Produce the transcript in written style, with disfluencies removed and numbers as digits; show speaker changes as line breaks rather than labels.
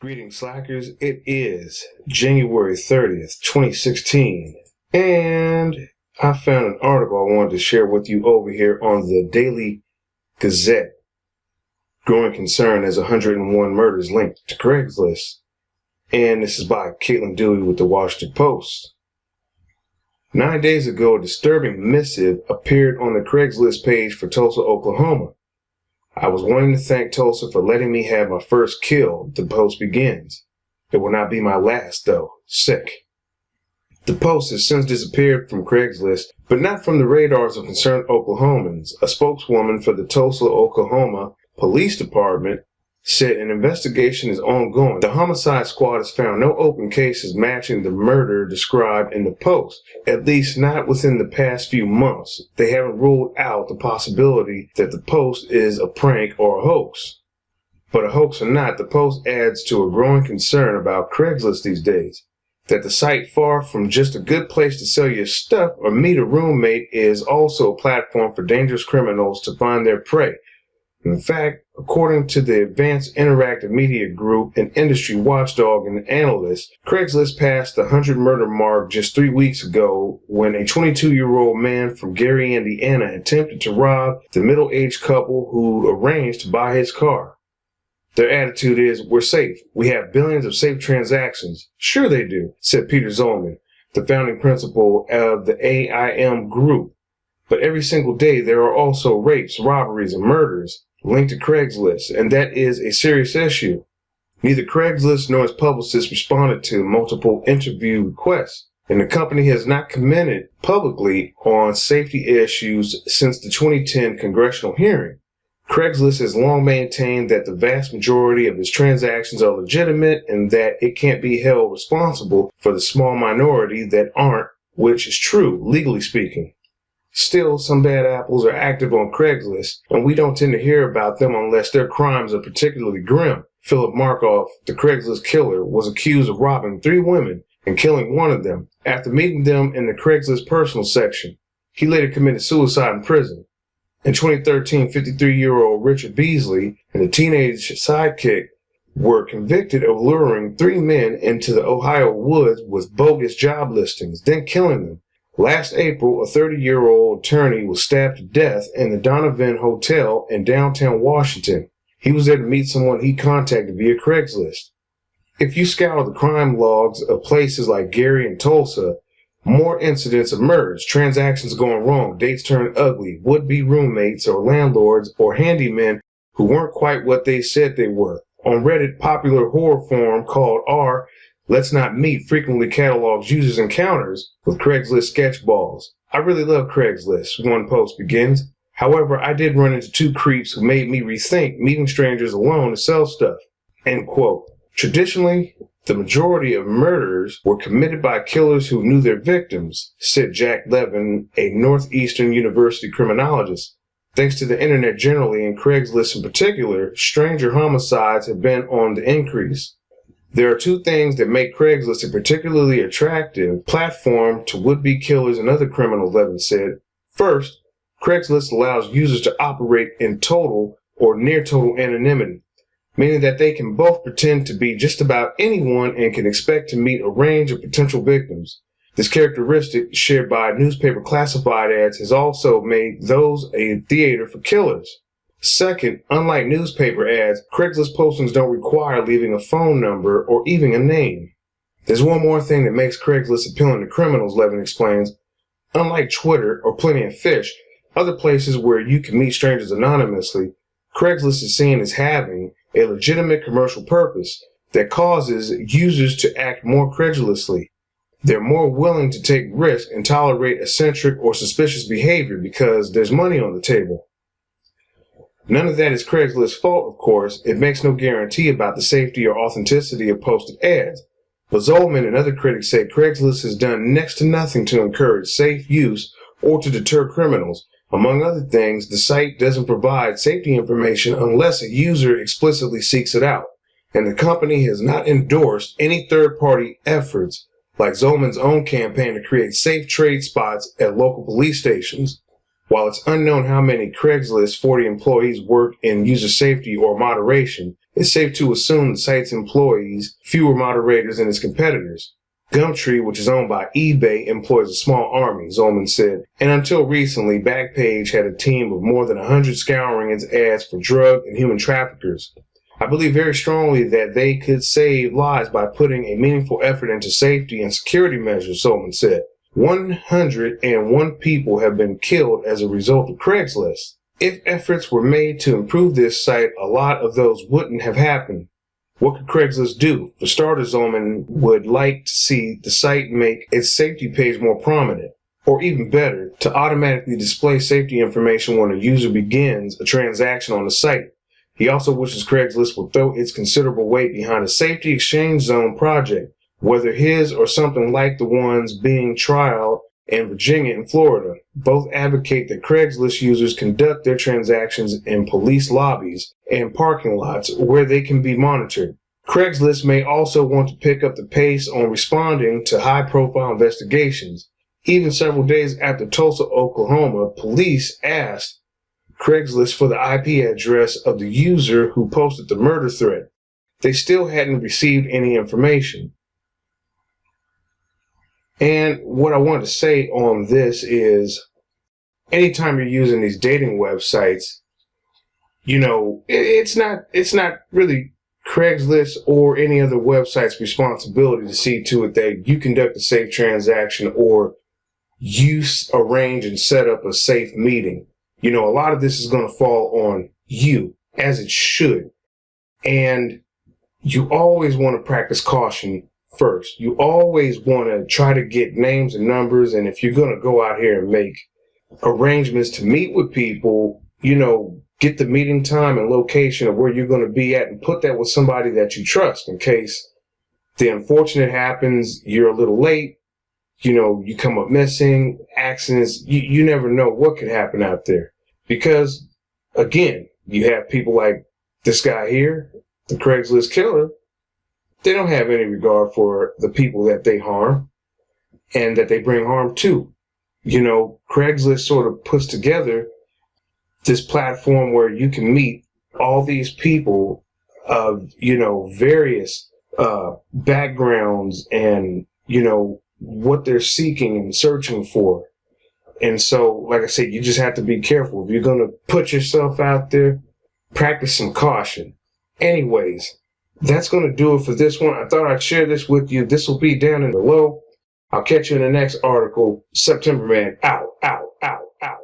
Greetings, Slackers. It is January 30th, 2016, and I found an article I wanted to share with you over here on the Daily Gazette. Growing concern as 101 murders linked to Craigslist. And this is by Caitlin Dewey with the Washington Post. 9 days ago, a disturbing missive appeared on the Craigslist page for Tulsa, Oklahoma. I was wanting to thank Tulsa for letting me have my first kill, the post begins. It will not be my last, though. Sick. The post has since disappeared from Craigslist, but not from the radars of concerned Oklahomans. A spokeswoman for the Tulsa, Oklahoma Police Department said an investigation is ongoing. The homicide squad has found no open cases matching the murder described in the post, at least not within the past few months. They haven't ruled out the possibility that the post is a prank or a hoax. But a hoax or not, the post adds to a growing concern about Craigslist these days. That the site, far from just a good place to sell your stuff or meet a roommate, is also a platform for dangerous criminals to find their prey. In fact, according to the Advanced Interactive Media Group, an industry watchdog and analyst, Craigslist passed the 100 murder mark just 3 weeks ago when a 22-year-old man from Gary, Indiana attempted to rob the middle-aged couple who arranged to buy his car. Their attitude is, we're safe. We have billions of safe transactions. Sure they do, said Peter Zollman, the founding principal of the AIM Group. But every single day there are also rapes, robberies, and murders linked to Craigslist, and that is a serious issue. Neither Craigslist nor its publicist responded to multiple interview requests, and the company has not commented publicly on safety issues since the 2010 congressional hearing. Craigslist has long maintained that the vast majority of its transactions are legitimate and that it can't be held responsible for the small minority that aren't, which is true, legally speaking. Still, some bad apples are active on Craigslist, and we don't tend to hear about them unless their crimes are particularly grim. Philip Markoff, the Craigslist killer, was accused of robbing 3 women and killing one of them after meeting them in the Craigslist personal section. He later committed suicide in prison. In 2013, 53-year-old Richard Beasley and a teenage sidekick were convicted of luring 3 men into the Ohio woods with bogus job listings, then killing them. Last April, a 30-year-old attorney was stabbed to death in the Donovan Hotel in downtown Washington. He was there to meet someone he contacted via Craigslist. If you scour the crime logs of places like Gary and Tulsa, more incidents emerge, transactions going wrong, dates turned ugly, would-be roommates or landlords or handymen who weren't quite what they said they were. On Reddit, popular horror forum called r Let's Not Meet frequently catalogs users' encounters with Craigslist sketchballs. I really love Craigslist, one post begins. However, I did run into 2 creeps who made me rethink meeting strangers alone to sell stuff. End quote. Traditionally, the majority of murders were committed by killers who knew their victims, said Jack Levin, a Northeastern University criminologist. Thanks to the internet generally and Craigslist in particular, stranger homicides have been on the increase. There are 2 things that make Craigslist a particularly attractive platform to would-be killers and other criminals, Levin said. First, Craigslist allows users to operate in total or near total anonymity, meaning that they can both pretend to be just about anyone and can expect to meet a range of potential victims. This characteristic, shared by newspaper classified ads, has also made those a theater for killers. Second, unlike newspaper ads, Craigslist postings don't require leaving a phone number or even a name. There's one more thing that makes Craigslist appealing to criminals, Levin explains. Unlike Twitter or Plenty of Fish, other places where you can meet strangers anonymously, Craigslist is seen as having a legitimate commercial purpose that causes users to act more credulously. They're more willing to take risks and tolerate eccentric or suspicious behavior because there's money on the table. None of that is Craigslist's fault, of course. It makes no guarantee about the safety or authenticity of posted ads. But Zollman and other critics say Craigslist has done next to nothing to encourage safe use or to deter criminals. Among other things, the site doesn't provide safety information unless a user explicitly seeks it out. And the company has not endorsed any third-party efforts, like Zollman's own campaign to create safe trade spots at local police stations. While it's unknown how many Craigslist 40 employees work in user safety or moderation, it's safe to assume the site's employees fewer moderators than its competitors. Gumtree, which is owned by eBay, employs a small army, Zolman said, and until recently, Backpage had a team of more than 100 scouring its ads for drug and human traffickers. I believe very strongly that they could save lives by putting a meaningful effort into safety and security measures, Zolman said. 101 people have been killed as a result of Craigslist. If efforts were made to improve this site, a lot of those wouldn't have happened. What could Craigslist do? For starters, Zolman would like to see the site make its safety page more prominent, or even better, to automatically display safety information when a user begins a transaction on the site. He also wishes Craigslist would throw its considerable weight behind a safety exchange zone project, whether his or something like the ones being trialed in Virginia and Florida. Both advocate that Craigslist users conduct their transactions in police lobbies and parking lots where they can be monitored. Craigslist may also want to pick up the pace on responding to high-profile investigations. Even several days after Tulsa, Oklahoma, police asked Craigslist for the IP address of the user who posted the murder threat. They still hadn't received any information. And what I want to say on this is, anytime you're using these dating websites, it's not really Craigslist or any other website's responsibility to see to it that you conduct a safe transaction or you arrange and set up a safe meeting. A lot of this is going to fall on you, as it should. And you always want to practice caution first. You always want to try to get names and numbers. And if you're going to go out here and make arrangements to meet with people, get the meeting time and location of where you're going to be at and put that with somebody that you trust in case the unfortunate happens, you're a little late, you come up missing, accidents, you never know what could happen out there. Because, again, you have people like this guy here, the Craigslist killer. They don't have any regard for the people that they harm and that they bring harm to. Craigslist sort of puts together this platform where you can meet all these people of, various backgrounds and, what they're seeking and searching for. And so, like I said, you just have to be careful. If you're going to put yourself out there, practice some caution. Anyways, that's going to do it for this one. I thought I'd share this with you. This will be down in below. I'll catch you in the next article. September Man, out, out, out, out.